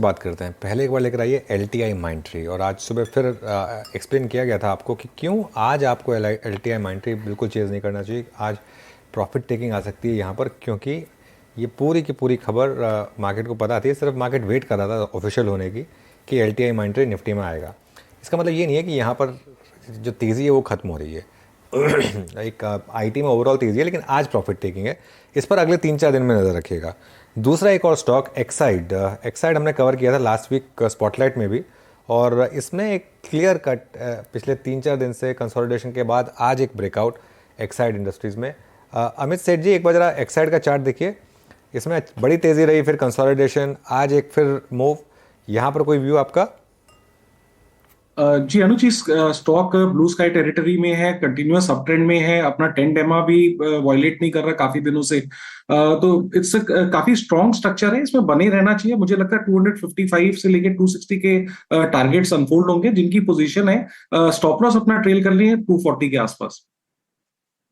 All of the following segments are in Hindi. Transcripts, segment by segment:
बात करते हैं। पहले एक बार लेकर आइए LTI Mindtree, और आज सुबह फिर एक्सप्लेन किया गया था आपको कि क्यों आज आपको LTI Mindtree बिल्कुल चेज़ नहीं करना चाहिए। आज प्रॉफिट टेकिंग आ सकती है यहाँ पर, क्योंकि ये पूरी की पूरी खबर मार्केट को पता थी। सिर्फ मार्केट वेट कर रहा था ऑफिशियल होने की कि LTI Mindtree निफ्टी में आएगा। इसका मतलब ये नहीं है कि यहाँ पर जो तेज़ी है वो ख़त्म हो रही है। एक IT में ओवरऑल तेज़ी है, लेकिन आज प्रॉफिट टेकिंग है। इस पर अगले 3-4 दिन में नज़र रखिएगा। दूसरा एक और स्टॉक एक्साइड। एक्साइड हमने कवर किया था लास्ट वीक स्पॉटलाइट में भी, और इसमें एक क्लियर कट पिछले 3-4 दिन से कंसोलिडेशन के बाद आज एक ब्रेकआउट एक्साइड इंडस्ट्रीज़ में। अमित सेठ जी, एक बार जरा एक्साइड का चार्ट देखिए। इसमें बड़ी तेज़ी रही, फिर कंसोलिडेशन, आज एक फिर मूव। यहाँ पर कोई व्यू आपका? जी अनुज, इस स्टॉक ब्लू स्काई टेरिटरी में है, कंटिन्यूअस अप ट्रेंड में है, अपना 10 डेमा भी वायलेट नहीं कर रहा काफी दिनों से। तो इट्स काफी स्ट्रॉन्ग स्ट्रक्चर है, इसमें बने रहना चाहिए। मुझे लगता है 255 से लेके 260 के टारगेट्स अनफोल्ड होंगे, जिनकी पोजीशन है स्टॉप लॉस अपना ट्रेल कर लिए 240 के आसपास।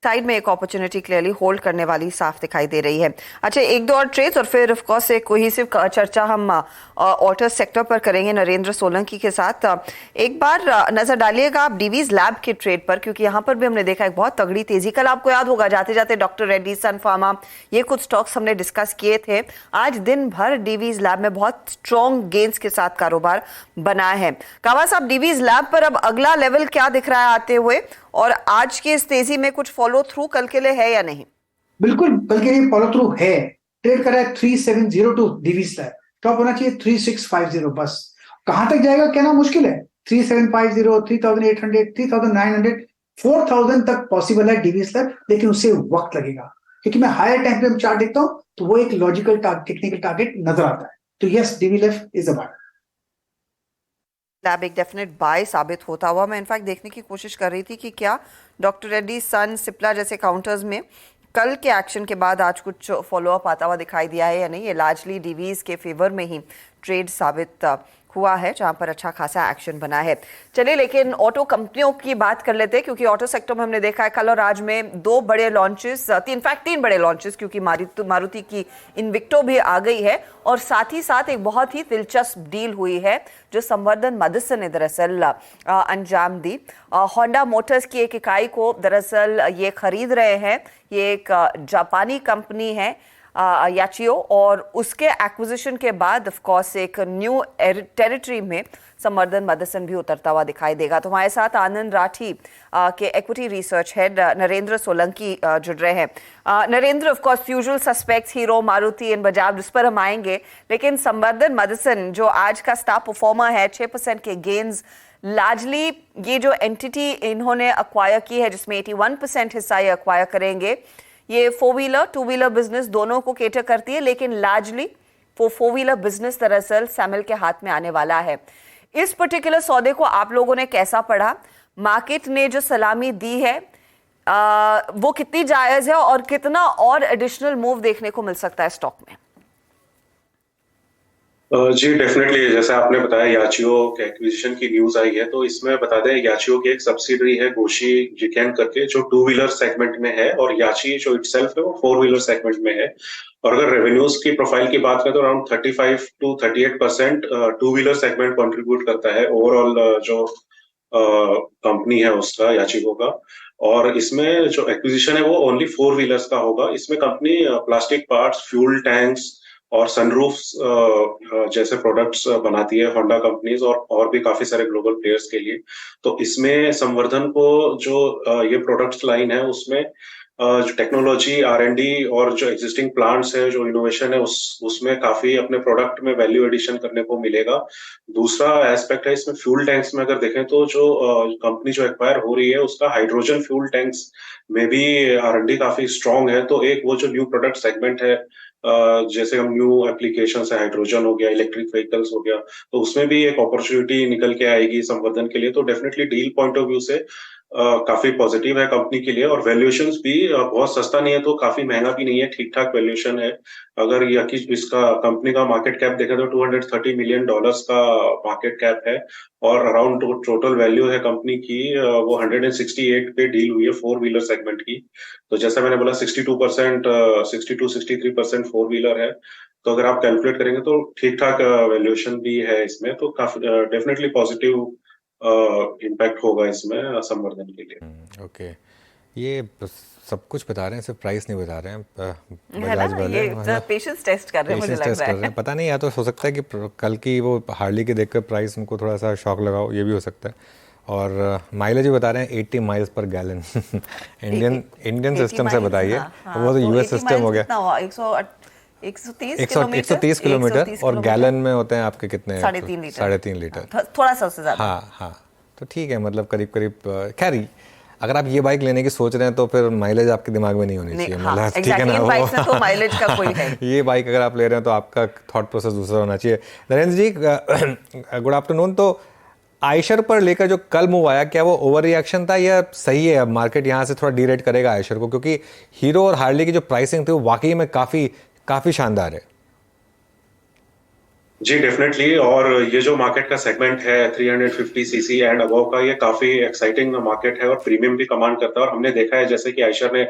साइड में एक अपॉर्चुनिटी क्लियरली होल्ड करने वाली साफ दिखाई दे रही है। अच्छा, एक दो और ट्रेड्स और फिर ऑफ कोर्स एक कोहेसिव चर्चा हम ऑटो सेक्टर पर करेंगे नरेंद्र सोलंकी के साथ। एक बार नजर डालिएगा आप डीवीज लैब के ट्रेड पर, क्योंकि यहाँ पर भी हमने देखा एक बहुत तगड़ी तेजी। कल आपको याद होगा जाते जाते डॉक्टर रेड्डी, सन फार्मा, ये कुछ स्टॉक्स हमने डिस्कस किए थे। आज दिन भर डीवीज लैब में बहुत स्ट्रॉन्ग गेन्स के साथ कारोबार बना है। कावा साहब, डीवीज लैब पर अब अगला लेवल क्या दिख रहा है आते हुए, और आज की इस तेजी में कुछ फॉलो थ्रू कल के लिए है या नहीं? बिल्कुल, कल के लिए फॉलो थ्रू है। ट्रेड कर रहा है 3702 डीवी स्लैब, टॉप होना चाहिए 3650। बस कहां तक जाएगा कहना मुश्किल है। 3750, 3800, 3900, 4000 तक पॉसिबल है डीवी स्लैब, लेकिन उससे वक्त लगेगा, क्योंकि मैं हायर टाइम फ्रेम चार्ट देखता हूं तो वो एक लॉजिकल टेक्निकल टारगेट नजर आता है। तो yes, DV left is a bye. Lab एक डेफिनेट बाय साबित होता हुआ। मैं इनफैक्ट देखने की कोशिश कर रही थी कि क्या डॉक्टर रेड्डी, सन, सिप्ला जैसे काउंटर्स में कल के एक्शन के बाद आज कुछ फॉलोअप आता हुआ दिखाई दिया है या नहीं। ये लार्जली डीवीज के फेवर में ही ट्रेड साबित हुआ है, जहां पर अच्छा खासा एक्शन बना है। चलिए, लेकिन ऑटो कंपनियों की बात कर लेते हैं, क्योंकि ऑटो सेक्टर में हमने देखा है कल और आज में दो बड़े लॉन्चेस, इनफैक्ट तीन बड़े लॉन्चेस, क्योंकि मारुति की इन्विक्टो भी आ गई है, और साथ ही साथ एक बहुत ही दिलचस्प डील हुई है जो संवर्धन मदरसन ने दरअसल अंजाम दी। होंडा मोटर्स की एक इकाई को दरअसल ये खरीद रहे हैं। ये एक जापानी कंपनी है याचियो, और उसके एक्विजिशन के बाद ऑफ कोर्स एक न्यू टेरिटरी में संवर्धन मदरसन भी उतरता हुआ दिखाई देगा। तो हमारे साथ आनंद राठी के equity research head Narendra Solanki जुड़ रहे हैं। Narendra, of course usual suspects hero, Maruti and Bajaj, जिस पर हम आएंगे, लेकिन संवर्धन मदरसन जो आज का स्टार परफॉर्मर है, 6% के गेन्स, लार्जली ये जो एंटिटी इन्होंने अक्वायर की है, जिसमें 81% हिस्सा ये अक्वायर करेंगे, ये 4 व्हीलर 2 व्हीलर बिजनेस दोनों को केटर करती है, लेकिन लार्जली वो 4 व्हीलर बिजनेस दरअसल सैमल के हाथ में आने वाला है। इस पर्टिकुलर सौदे को आप लोगों ने कैसा पढ़ा? मार्केट ने जो सलामी दी है वो कितनी जायज है, और कितना और एडिशनल मूव देखने को मिल सकता है स्टॉक में? जी डेफिनेटली, जैसे आपने बताया याचियो के एक्विजिशन की न्यूज आई है, तो इसमें बता दें याचियो की एक सब्सिडरी है गोशी जिकेन करके, जो 2 व्हीलर सेगमेंट में है, और याची जो इटसेल्फ है वो 4 व्हीलर सेगमेंट में है। और अगर रेवेन्यूज की प्रोफाइल की बात करें तो around 35 to 38% 2 wheeler segment contribute करता है ओवरऑल जो कंपनी है उसका, याचिको का। और इसमें जो एक्विजिशन है वो ओनली 4 व्हीलर्स का होगा। इसमें company plastic parts, fuel tanks और सनरूफ्स जैसे प्रोडक्ट्स बनाती है, होंडा कंपनीज और भी काफी सारे ग्लोबल प्लेयर्स के लिए। तो इसमें संवर्धन को जो ये प्रोडक्ट्स लाइन है उसमें जो टेक्नोलॉजी, R&D और जो एग्जिस्टिंग प्लांट्स है, जो इनोवेशन है, उसमें काफी अपने प्रोडक्ट में वैल्यू एडिशन करने को मिलेगा। दूसरा एस्पेक्ट है इसमें फ्यूल टैंक्स में, अगर देखें तो जो कंपनी जो एक्वायर हो रही है उसका हाइड्रोजन फ्यूल टैंक्स में भी R&D काफी स्ट्रांग है। तो एक वो जो न्यू प्रोडक्ट सेगमेंट है, जैसे हम न्यू एप्लीकेशन है, हाइड्रोजन हो गया, इलेक्ट्रिक व्हीकल्स हो गया, तो उसमें भी एक अपॉर्चुनिटी निकल के आएगी संवर्धन के लिए। तो definitely deal point of view से काफी पॉजिटिव है कंपनी के लिए। और वैल्यूएशंस भी बहुत सस्ता नहीं है, तो काफी महंगा भी नहीं है, ठीक ठाक वैल्यूएशन है। अगर इसका कंपनी का मार्केट कैप देखें तो $230 मिलियन का मार्केट कैप है, और अराउंड टोटल वैल्यू है कंपनी की वो 168 पे डील हुई है 4 व्हीलर सेगमेंट की। तो जैसा मैंने बोला 62%, 62-63% 4 व्हीलर है। तो अगर आप कैलकुलेट करेंगे तो ठीक ठाक वैल्यूएशन भी है इसमें, तो काफी डेफिनेटली पॉजिटिव इम्पैक्ट होगा इसमें संवर्धन के लिए। ओके, ये सब कुछ बता रहे हैं, सिर्फ प्राइस नहीं बता रहे हैं। है बजाज ना, वाले ये पेशेंस टेस्ट कर रहे हैं मुझे पेशेंस लग टेस्ट रहा कर रहे है। हैं, पता नहीं, या तो हो सकता है कि कल की वो हार्ली के देखकर प्राइस उनको थोड़ा सा शॉक लगाओ, ये भी हो सकता है। और माइलेज भी बता रहे हैं 80 miles per gallon. Indian system से बताइए, वो तो यूएस सिस्टम हो गया। 130 किलोमीटर और गैलन में होते हैं आपके कितने? 3.5 लीटर, थोड़ा सा उससे ज्यादा। हाँ हाँ, तो ठीक है, मतलब करीब करीब। खैर, अगर आप ये बाइक लेने की सोच रहे हैं तो फिर माइलेज आपके दिमाग में नहीं होनी चाहिए, मतलब ठीक है ना, बाइक में तो माइलेज का कोई है। ये बाइक अगर आप ले रहे हैं तो आपका थॉट प्रोसेस दूसरा होना चाहिए। नरेंद्र जी, गुड आफ्टरनून। तो आयशर पर लेकर जो कल मूव आया, क्या वो ओवर रिएक्शन था या सही है? अब मार्केट यहाँ से थोड़ा डीरेट करेगा आयशर को, क्योंकि हीरो और हार्ली की जो प्राइसिंग थी वो वाकई में काफी शानदार है। जी डेफिनेटली, और ये जो मार्केट का सेगमेंट है 350 सीसी एंड अबव का, ये काफी एक्साइटिंग मार्केट है और प्रीमियम भी कमांड करता है। और हमने देखा है जैसे कि आयशर ने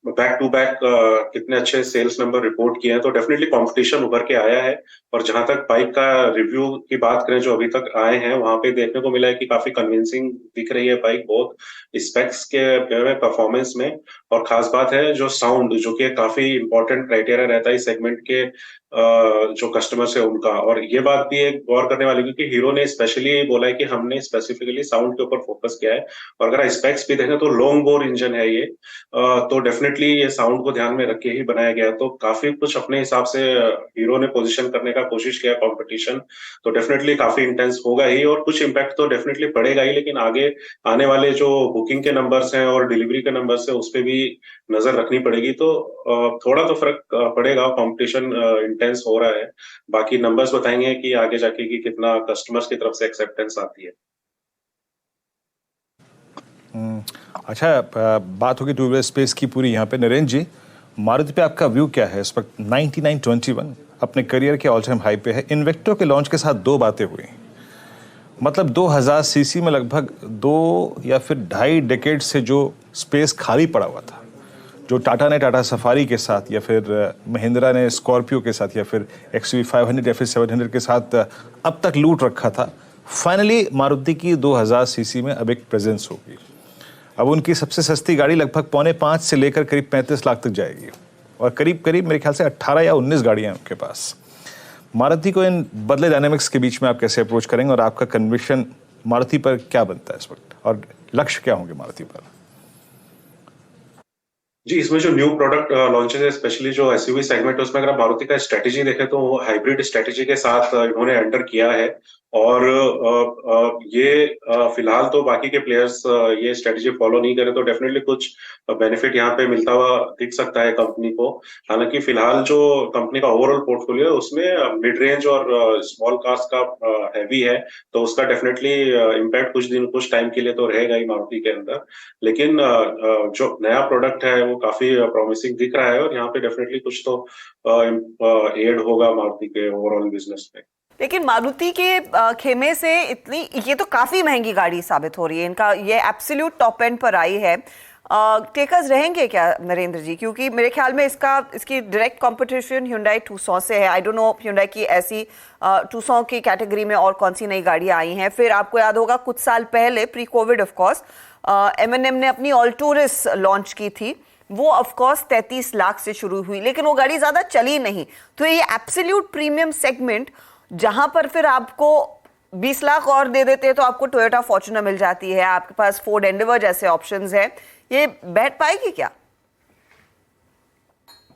बैक टू बैक कितने अच्छे सेल्स नंबर रिपोर्ट किए हैं, तो डेफिनेटली कंपटीशन उभर के आया है। और जहां तक बाइक का रिव्यू की बात करें जो अभी तक आए हैं, वहां पे देखने को मिला है कि काफी कन्विंसिंग दिख रही है बाइक, बहुत स्पेक्स के परफॉर्मेंस में। और खास बात है जो साउंड, जो कि काफी इंपॉर्टेंट क्राइटेरिया रहता है इस सेगमेंट के जो कस्टमर्स है उनका। और ये बात भी एक गौर करने वाली, क्योंकि हीरो ने स्पेशली बोला है कि हमने स्पेसिफिकली साउंड के ऊपर फोकस किया है। और अगर स्पेक्स भी देखें तो लॉन्ग बोर इंजन है ये, तो डेफिनेटली ये साउंड को ध्यान में रख के ही बनाया गया। तो काफी कुछ अपने हिसाब से हीरो ने पोजीशन करने का कोशिश किया। कंपटीशन तो डेफिनेटली काफी इंटेंस होगा ही, और कुछ इम्पैक्ट तो डेफिनेटली पड़ेगा ही, लेकिन आगे आने वाले जो बुकिंग के नंबर्स हैं और डिलीवरी के नंबर्स है उस पर भी नजर रखनी पड़ेगी। तो थोड़ा तो फर्क पड़ेगा, कंपटीशन इंटेंस हो रहा है। बाकी नंबर्स बताएंगे कि आगे जाके कि कितना कस्टमर्स की तरफ से एक्सेप्टेंस आती है। अच्छा, बात होगी टू व्हीलर स्पेस की पूरी। यहाँ पे नरेंद्र जी, मारुति पे आपका व्यू क्या है? इस वक्त 9921 अपने करियर के ऑल टाइम हाई पे है। इन्वेक्टो के लॉन्च के साथ दो बातें हुई, मतलब 2000 सीसी में लगभग 2 या फिर 2.5 डेकेड से जो स्पेस खाली पड़ा हुआ था, जो टाटा ने टाटा सफारी के साथ या फिर महिंद्रा ने स्कॉर्पियो के साथ या फिर XUV500 या फिर 700 के साथ अब तक लूट रखा था, फाइनली मारुति की 2000 सीसी में अब एक प्रेजेंस होगी। अब उनकी सबसे सस्ती गाड़ी लगभग 4.5 से लेकर करीब 35 लाख तक जाएगी, और करीब करीब मेरे ख्याल से 18 या 19 गाड़ियां हैं उनके पास। मारुति को इन बदले डायनामिक्स के बीच में आप कैसे अप्रोच करेंगे, और आपका कन्विक्शन मारुति पर क्या बनता है इस वक्त, और लक्ष्य क्या होंगे मारुति पर? जी, इसमें जो न्यू प्रोडक्ट लॉन्चेस है, स्पेशली जो एसयूवी सेगमेंट है, उसमें अगर आप मारुति का स्ट्रेटेजी देखें तो वो हाइब्रिड स्ट्रेटेजी के साथ इन्होंने एंटर किया है। और ये फिलहाल तो बाकी के प्लेयर्स ये स्ट्रेटेजी फॉलो नहीं करें तो डेफिनेटली कुछ बेनिफिट यहाँ पे मिलता हुआ दिख सकता है कंपनी को। हालांकि फिलहाल जो कंपनी का ओवरऑल पोर्टफोलियो है उसमें मिड रेंज और स्मॉल कार्स का हैवी है, तो उसका डेफिनेटली इम्पैक्ट कुछ टाइम के लिए तो रहेगा ही मारुति के अंदर। लेकिन जो नया प्रोडक्ट है वो काफी प्रॉमिसिंग दिख रहा है, और यहाँ पे डेफिनेटली कुछ तो एड होगा मारुति के ओवरऑल बिजनेस में। लेकिन मारुति के खेमे से इतनी, ये तो काफी महंगी गाड़ी साबित हो रही है इनका, ये एब्सोल्यूट टॉप एंड पर आई है। टेकर्स रहेंगे क्या नरेंद्र जी? क्योंकि मेरे ख्याल में इसकी डायरेक्ट कंपटीशन Hyundai Tucson से है। आई डोंट नो Hyundai की ऐसी Tucson की कैटेगरी में और कौन सी नई गाड़ियां आई हैं। फिर आपको याद होगा कुछ साल पहले, pre Covid of course, M&M ने अपनी ऑल्टोरस लॉन्च की थी। वो ऑफ कोर्स 33 लाख से शुरू हुई, लेकिन वो गाड़ी ज्यादा चली नहीं। तो ये एब्सोल्यूट प्रीमियम सेगमेंट, जहां पर फिर आपको 20 लाख और दे देते हैं तो आपको टोयोटा फॉर्च्यूनर मिल जाती है, आपके पास फोर्ड एंडेवर जैसे ऑप्शंस हैं, ये बैठ पाएगी क्या?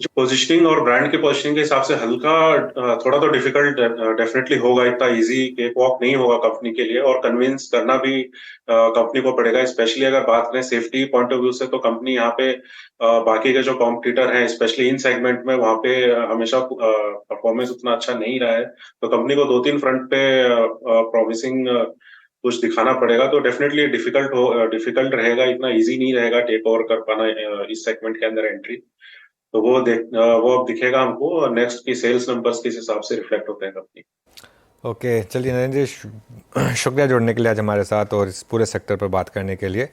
जो पोजीशनिंग और ब्रांड के पोजीशनिंग के हिसाब से हल्का थोड़ा तो डिफिकल्ट डेफिनेटली होगा, इतना इजी केक वॉक नहीं होगा कंपनी के लिए, और कन्विंस करना भी कंपनी को पड़ेगा। स्पेशली अगर बात करें सेफ्टी पॉइंट ऑफ व्यू से, तो कंपनी यहाँ पे बाकी के जो कॉम्पिटिटर हैं स्पेशली इन सेगमेंट में, वहां पे हमेशा परफॉर्मेंस उतना अच्छा नहीं रहा है। तो कंपनी को 2-3 फ्रंट पे प्रॉमिसिंग कुछ दिखाना पड़ेगा। तो डेफिनेटली डिफिकल्ट रहेगा, इतना इजी नहीं रहेगा टेक ओवर कर पाना इस सेगमेंट के अंदर एंट्री। तो वो अब दिखेगा हमको, नेक्स्ट की सेल्स नंबर्स किस हिसाब से रिफ्लेक्ट होते हैं कंपनी। ओके, चलिए नरेंद्र जी, शुक्रिया जुड़ने के लिए आज हमारे साथ और इस पूरे सेक्टर पर बात करने के लिए।